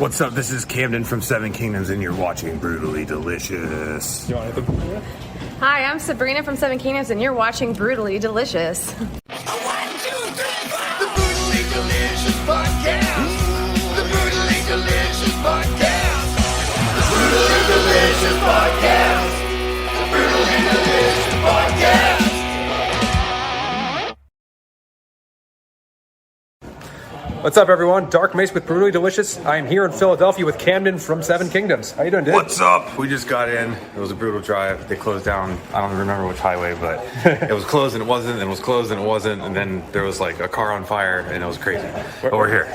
What's up? This is Camden from Seven Kingdoms, and you're watching Brutally Delicious. You want anything? Hi, I'm Sabrina from Seven Kingdoms, and you're watching Brutally Delicious. 1, 2, 3, 4. The Brutally Delicious Podcast. The Brutally Delicious Podcast. The Brutally Delicious Podcast. The Brutally Delicious Podcast. What's up, everyone? Dark Mace with Brutally Delicious. I am here in Philadelphia with Camden from Seven Kingdoms. How you doing, dude? What's up? We just got in. It was a brutal drive. They closed down. I don't remember which highway, but it was closed and it wasn't, and it was closed and it wasn't, and then there was like a car on fire, and it was crazy. But we're here.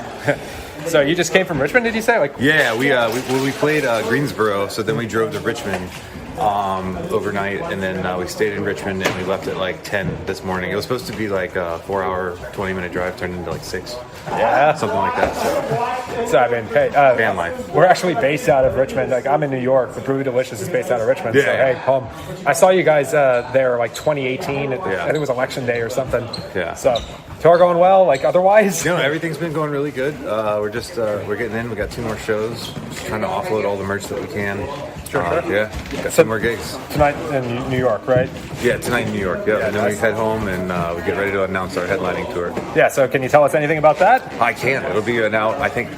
So you just came from Richmond, did you say? Yeah, we played Greensboro, so then we drove to Richmond overnight, and then we stayed in Richmond, and we left at like 10 this morning. It was supposed to be like a 4-hour, 20-minute drive, turned into like 6. Yeah, something like that. So I mean, hey, van life. We're actually based out of Richmond. Like, I'm in New York. The Brutally Delicious is based out of Richmond. Yeah. So hey, home. I saw you guys there like 2018. Yeah. I think it was election day or something. Yeah. So tour going well. Like otherwise. You know, everything's been going really good. We're getting in. We got 2 more shows. Just trying to offload all the merch that we can. Sure. Yeah. Got 2 more gigs tonight in New York, right? Yeah, tonight in New York. Yeah. And then we head home and we get ready to announce our headlining tour. Yeah. So can you tell us anything about that? I can't. It'll be out, I think,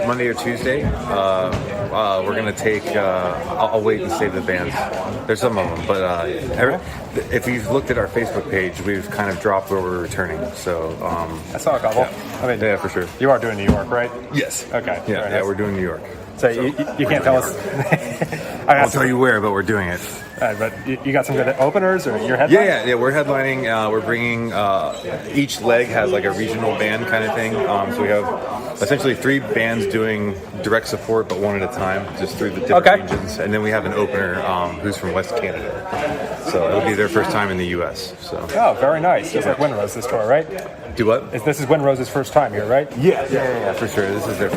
Monday or Tuesday. We're going to take, I'll wait and save the bands. There's some of them, but if you've looked at our Facebook page, we've kind of dropped where we're returning. So I saw a couple. Yeah. I mean, yeah, for sure. You are doing New York, right? Yes. Okay. Yeah, we're doing New York. So you can't tell us. I'll tell you where, but we're doing it. But you got some good openers, or your headline? Yeah. We're headlining. We're bringing. Each leg has like a regional band kind of thing. So we have essentially 3 bands doing direct support, but one at a time, just through the different regions. And then we have an opener who's from West Canada. So it'll be their first time in the U.S. So. Oh, very nice. It's like Windrose this tour, right? Do what? This is Windrose's first time here, right? Yeah, for sure. This is their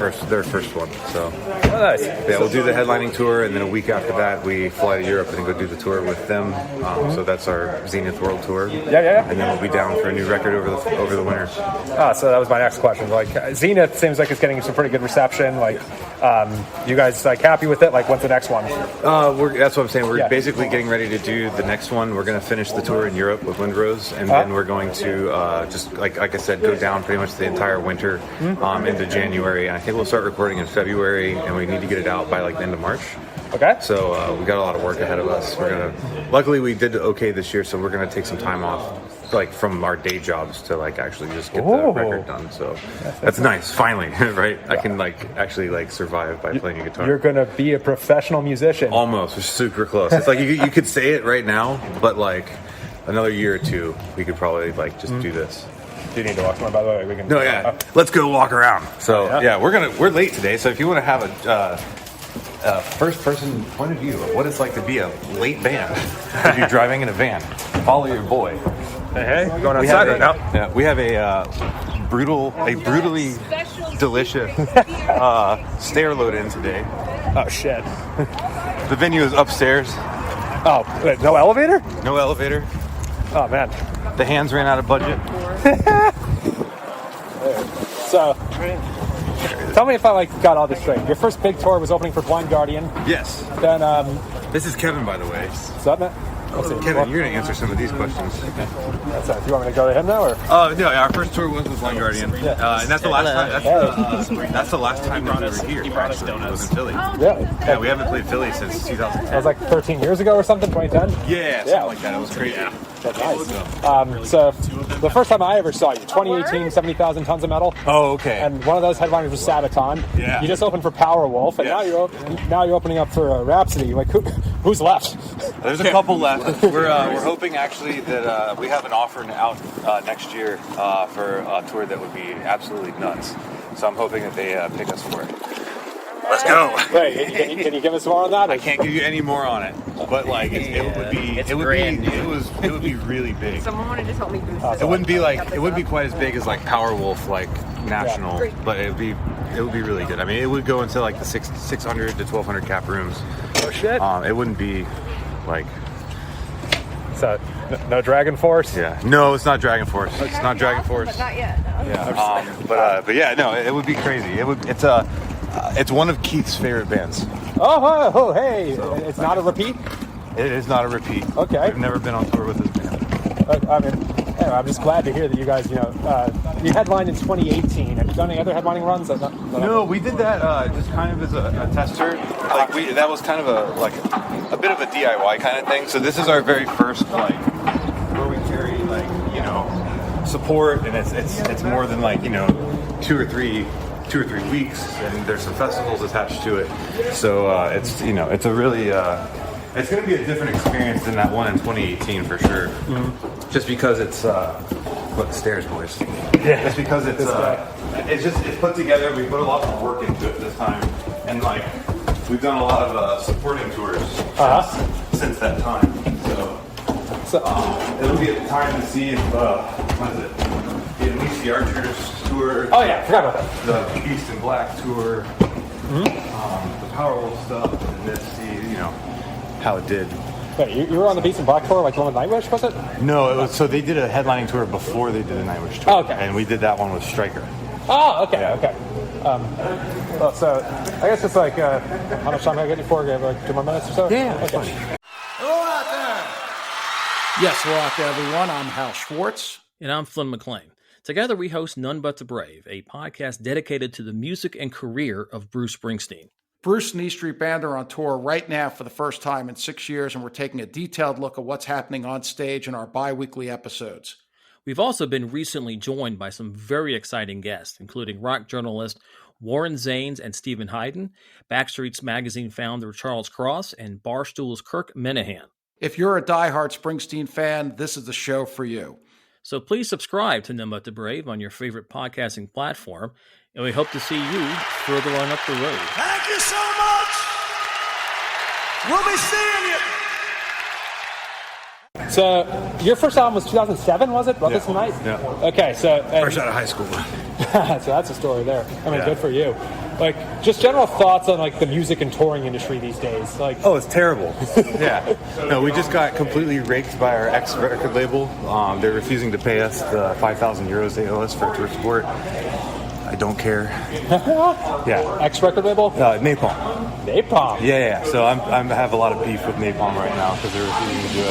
first one. So. Oh, nice. Yeah, we'll do the headlining tour, and then a week after that, we fly to Europe and go do the tour with them. So that's our Zenith World Tour. Yeah. And then we'll be down for a new record over the winter. So that was my next question. Like, Zenith seems like it's getting some pretty good reception. Like, you guys like happy with it? Like, what's the next one? That's what I'm saying. We're basically getting ready to do the next one. We're going to finish the tour in Europe with Windrose, and then we're going to just like I said, go down pretty much the entire winter into January. And I think we'll start recording in February, and we need to get it out by like the end of March. Okay. So we got a lot of work ahead of us. Luckily we did okay this year, so we're gonna take some time off, like from our day jobs, to like actually just get the record done. So that's nice. Finally, right? Yeah. I can like actually like survive by playing a guitar. You're gonna be a professional musician. Almost. We're super close. It's like you could say it right now, but like another year or 2, we could probably like just do this. Do you need to walk somewhere, by the way? We can. No, yeah. Let's go walk around. So yeah, we're late today. So if you want to have a first-person point of view of what it's like to be a late band, if you're driving in a van, follow your boy. Hey, going outside right now. Yeah, we have a brutally delicious stair load in today. Oh shit! The venue is upstairs. Oh, wait, no elevator? No elevator. Oh man, the hands ran out of budget. So, tell me if I got all this straight. Your first big tour was opening for Blind Guardian. Yes. Then this is Kevin, by the way. Kevin, you're going to answer some of these questions. That's right. Do you want me to go to him now, or? No. Our first tour was with Blind Guardian, and that's the last time. That's the last time that we were here. Actually, it was in Philly. Yeah, we haven't played Philly since 2010. That was like 13 years ago or something, 2010. Yeah, something like that. It was crazy. That's nice. So the first time I ever saw you, 2018, 70,000 Tons of Metal. Oh, okay. And one of those headliners was Sabaton. Yeah. You just opened for Powerwolf, and now you're opening up for Rhapsody. Like who's left? There's a couple left. We're hoping actually that we have an offer out next year for a tour that would be absolutely nuts. So I'm hoping that they pick us for it. Let's go. Wait, can you give us more on that? I can't give you any more on it, but like it would be really big. Someone wanted to tell me It wouldn't be quite as big as like Powerwolf, like national, but it would be really good. I mean, it would go into like the 600 to 1200 cap rooms. Oh shit! It wouldn't be like. So, no Dragon Force? Yeah. No, it's not Dragon Force. It's not Dragon Force. But not yet. No. Yeah. But yeah, no, it would be crazy. It's It's one of Keith's favorite bands. Oh, hey! It's not a repeat? It is not a repeat. Okay. I've never been on tour with this band. I mean, anyway, I'm just glad to hear that you guys, you headlined in 2018. Have you done any other headlining runs? No, we did that just kind of as a tester. Like that was kind of a bit of a DIY kind of thing. So this is our very first where we carry support, and it's more than 2 or 3 weeks, and there's some festivals attached to it. So it's a really it's going to be a different experience than that one in 2018 for sure. Mm-hmm. Just because it's what stairs, boys. Yeah. Just because it's put together. We put a lot more work into it this time, and we've done a lot of supporting tours since that time. So it'll be a time to see if the Unleash the Archers tour. Oh yeah, forgot about that. The Beast in Black tour. Mm-hmm. The Powerwolf stuff, and then see how it did. Wait, you were on the Beast in Black tour, like the one with Nightwish, was it? No, it was. So they did a headlining tour before they did the Nightwish tour. Oh, okay. And we did that one with Stryker. Oh, okay, yeah. Okay. Well, so I guess it's how much time I get you for? Like 2 more minutes or so? Yeah, okay. fine. Hello out there. Yes, hello out there, everyone. I'm Hal Schwartz. And I'm Flynn McLean. Together we host None But the Brave, a podcast dedicated to the music and career of Bruce Springsteen. Bruce and E Street Band are on tour right now for the first time in 6 years, and we're taking a detailed look at what's happening on stage in our bi-weekly episodes. We've also been recently joined by some very exciting guests, including rock journalist Warren Zanes and Stephen Hayden, Backstreet's Magazine founder Charles Cross, and Barstool's Kirk Minahan. If you're a diehard Springsteen fan, this is the show for you. So please subscribe to None But the Brave on your favorite podcasting platform, and we hope to see you further on up the road. Thank you so much. We'll be seeing you. So your first album was 2007, was it? Brought This Tonight? Yeah. Okay, so Fresh out of high school. so that's a story there. I mean, good for you. Just general thoughts on the music and touring industry these days. Oh, it's terrible. Yeah. No, we just got completely raked by our ex-record label. They're refusing to pay us the 5,000 euros they owe us for tour support. I don't care. Yeah. Ex-record label? Napalm. Napalm? Yeah. So I have a lot of beef with Napalm right now because they're refusing to do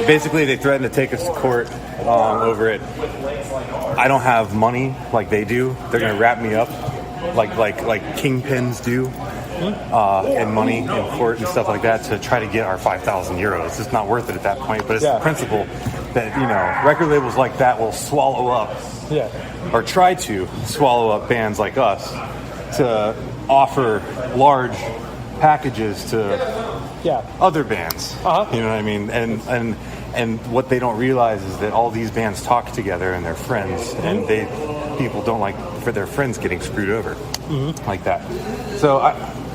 it. Basically, they threatened to take us to court over it. I don't have money like they do. They're going to wrap me up like kingpins do and money in court and stuff like that to try to get our 5,000 euros. It's not worth it at that point, but it's the principle that, record labels like that will swallow up or try to swallow up bands like us to offer large packages to other bands. You know what I mean? And what they don't realize is that all these bands talk together and they're friends, and people don't like for their friends getting screwed over like that. So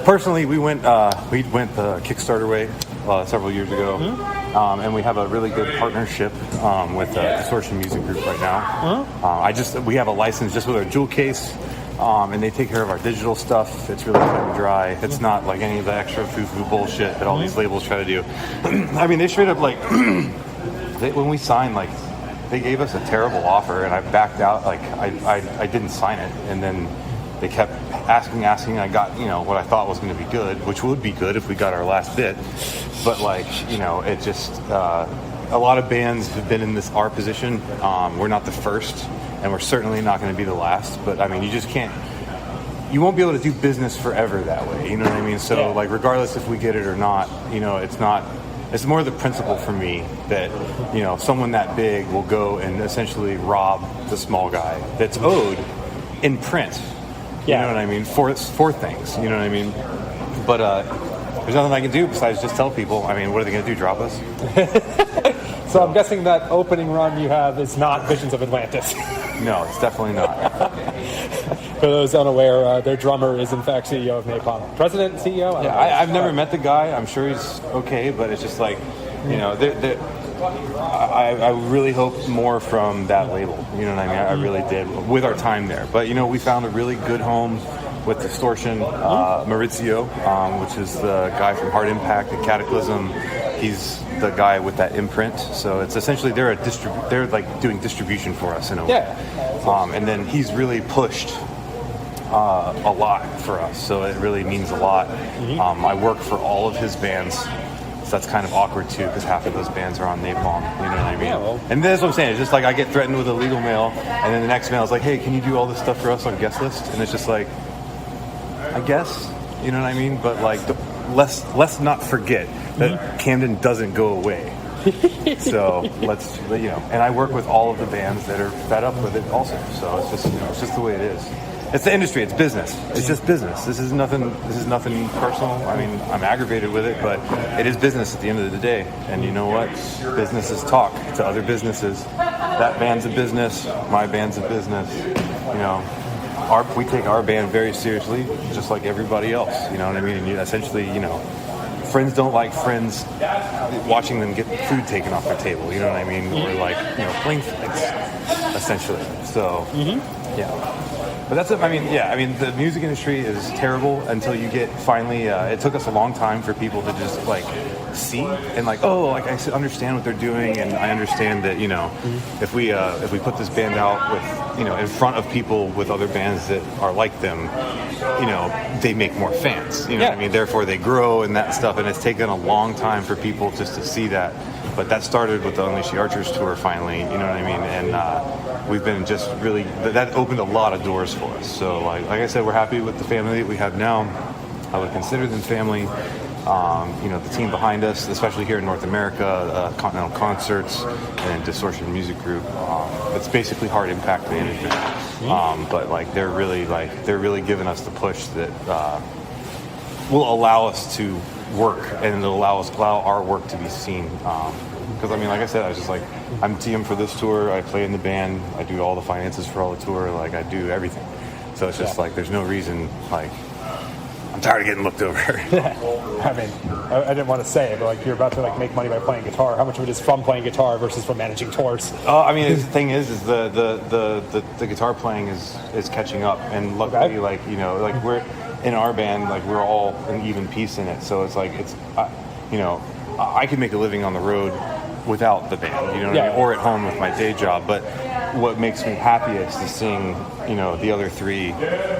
personally, we went the Kickstarter way several years ago, and we have a really good partnership with Distortion Music Group right now. We have a license just with our jewel case. And they take care of our digital stuff. It's really cut and dry. It's not like any of the extra foo-foo bullshit that all these labels try to do. I mean, they straight up when we signed, they gave us a terrible offer, and I backed out. I didn't sign it, and then they kept asking. I got what I thought was going to be good, which would be good if we got our last bit. But it just a lot of bands have been in our position. We're not the first. And we're certainly not going to be the last. But, I mean, you won't be able to do business forever that way. You know what I mean? So, regardless if we get it or not, it's more the principle for me that, someone that big will go and essentially rob the small guy that's owed in print. You know what I mean? For things. You know what I mean? But there's nothing I can do besides just tell people. I mean, what are they going to do, drop us? So I'm guessing that opening run you have is not Visions of Atlantis. No, it's definitely not. For those unaware, their drummer is in fact CEO of Napalm. President, CEO? I've never met the guy. I'm sure he's okay, but it's just I really hope more from that label. You know what I mean? I really did with our time there. But, we found a really good home with Distortion. Maurizio, which is the guy from Hard Impact and Cataclysm. He's the guy with that imprint. So it's essentially they're doing distribution for us in a way. And then he's really pushed a lot for us, so it really means a lot. I work for all of his bands, so that's kind of awkward too, because half of those bands are on Napalm, you know what I mean? Yeah, well. And that's what I'm saying, it's just like I get threatened with a legal mail, and then the next mail is like, hey, can you do all this stuff for us on guest list? And it's just like, I guess, you know what I mean? But like, let's not forget that Camden doesn't go away. So let's, you know, and I work with all of the bands that are fed up with it also. So it's just, you know, it's just the way it is. It's the industry. It's business. It's just business. This is nothing personal. I mean, I'm aggravated with it, but it is business at the end of the day. And you know what? Businesses talk to other businesses. That band's a business. My band's a business. You know, we take our band very seriously, just like everybody else. You know what I mean? And you essentially, you know, friends don't like friends watching them get food taken off their table. You know what I mean? Or like, you know, playing fights, essentially. So, yeah. But that's it. I mean, the music industry is terrible until you get finally. It took us a long time for people to just like see and like, oh, like I understand what they're doing, and I understand that, you know, if we put this band out with, you know, in front of people with other bands that are like them, you know, they make more fans. You know what I mean? Therefore, they grow and that stuff. And it's taken a long time for people just to see that. But that started with the Unleash the Archers tour finally, you know what I mean? And we've been just really, that opened a lot of doors for us. So like I said, we're happy with the family that we have now. I would consider them family. You know, the team behind us, especially here in North America, Continental Concerts and Distortion Music Group. It's basically Hard Impact Management. But like they're really giving us the push that will allow us to work, and it'll allow our work to be seen. Because I mean, like I said, I was just like, I'm TM for this tour. I play in the band. I do all the finances for all the tour. Like I do everything. So it's just like there's no reason. Like I'm tired of getting looked over. I mean, I didn't want to say it, but like you're about to like make money by playing guitar. How much of it is from playing guitar versus from managing tours? I mean, the thing is the guitar playing is catching up, and luckily, like, you know, like we're in our band, like we're all an even piece in it. So it's like you know, I could make a living on the road without the band, you know what I mean? Or at home with my day job. But what makes me happy is to seeing, you know, the other three,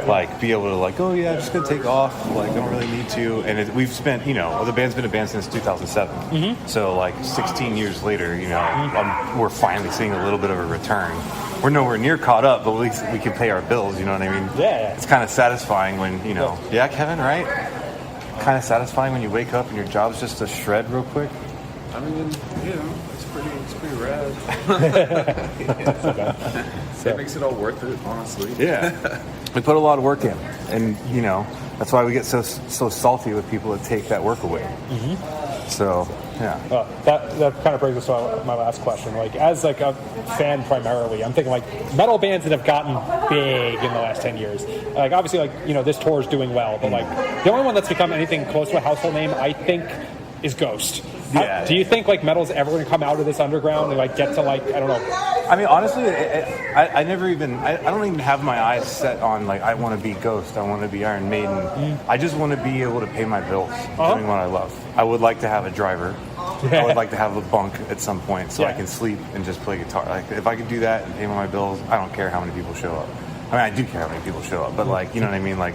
like, be able to, like, oh yeah, I'm just gonna take off, like, I don't really need to. And we've spent, you know, the band's been a band since 2007. So like 16 years later, you know, we're finally seeing a little bit of a return. We're nowhere near caught up, but at least we can pay our bills, you know what I mean? Yeah. It's kind of satisfying when, you know, Kevin, right? Kind of satisfying when you wake up and your job's just a shred real quick. I mean, you know, it's pretty rad. It makes it all worth it, honestly. Yeah. We put a lot of work in, and, you know, that's why we get so salty with people that take that work away. So, yeah. That kind of brings us to my last question. Like, as like a fan primarily, I'm thinking like metal bands that have gotten big in the last 10 years. Like, obviously, like, you know, this tour is doing well, but like the only one that's become anything close to a household name, I think, is Ghost. Do you think like metal's ever going to come out of this underground and like get to like, I don't know? I mean, honestly, I never even, I don't even have my eyes set on like, I want to be Ghost, I want to be Iron Maiden. I just want to be able to pay my bills doing what I love. I would like to have a driver. I would like to have a bunk at some point so I can sleep and just play guitar. Like, if I could do that and pay my bills, I don't care how many people show up. I mean, I do care how many people show up, but like, you know what I mean? Like,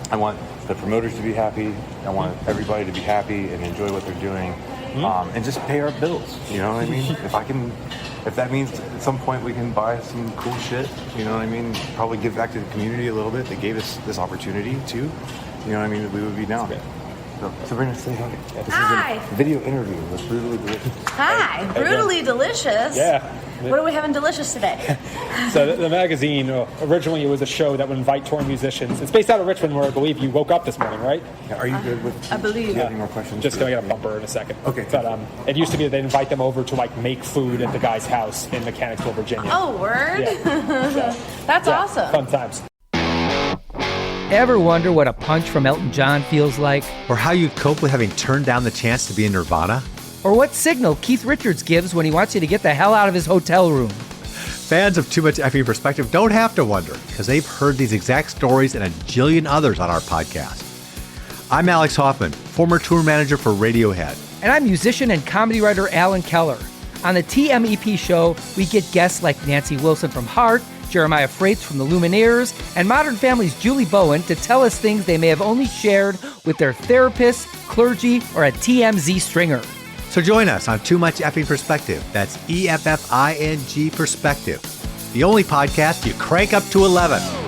I want the promoters to be happy. I want everybody to be happy and enjoy what they're doing, and just pay our bills. You know what I mean? If that means at some point we can buy some cool shit, you know what I mean? Probably give back to the community a little bit. They gave us this opportunity too. You know what I mean? We would be down. So, Sabrina, say hi. This Hi. is a video interview with Brutally Delicious. Hi, Brutally Delicious. Yeah. What are we having delicious today? So the magazine, originally it was a show that would invite touring musicians. It's based out of Richmond, where I believe you woke up this morning, right? Yeah, are you good with? I believe. Do you have any more questions? Just going to get a bumper in a second. Okay. But it used to be that they'd invite them over to like make food at the guy's house in Mechanicsville, Virginia. Oh, word? Yeah. That's awesome. Fun times. Ever wonder what a punch from Elton John feels like? Or how you'd cope with having turned down the chance to be in Nirvana? Or what signal Keith Richards gives when he wants you to get the hell out of his hotel room? Fans of Too Much Effing Perspective don't have to wonder, because they've heard these exact stories and a jillion others on our podcast. I'm Alex Hoffman, former tour manager for Radiohead. And I'm musician and comedy writer Alan Keller. On the TMEP show, we get guests like Nancy Wilson from Heart, Jeremiah Freites from the Lumineers, and Modern Family's Julie Bowen to tell us things they may have only shared with their therapist, clergy, or a TMZ stringer. So join us on Too Much Effing Perspective. That's EFFING Perspective. The only podcast you crank up to 11.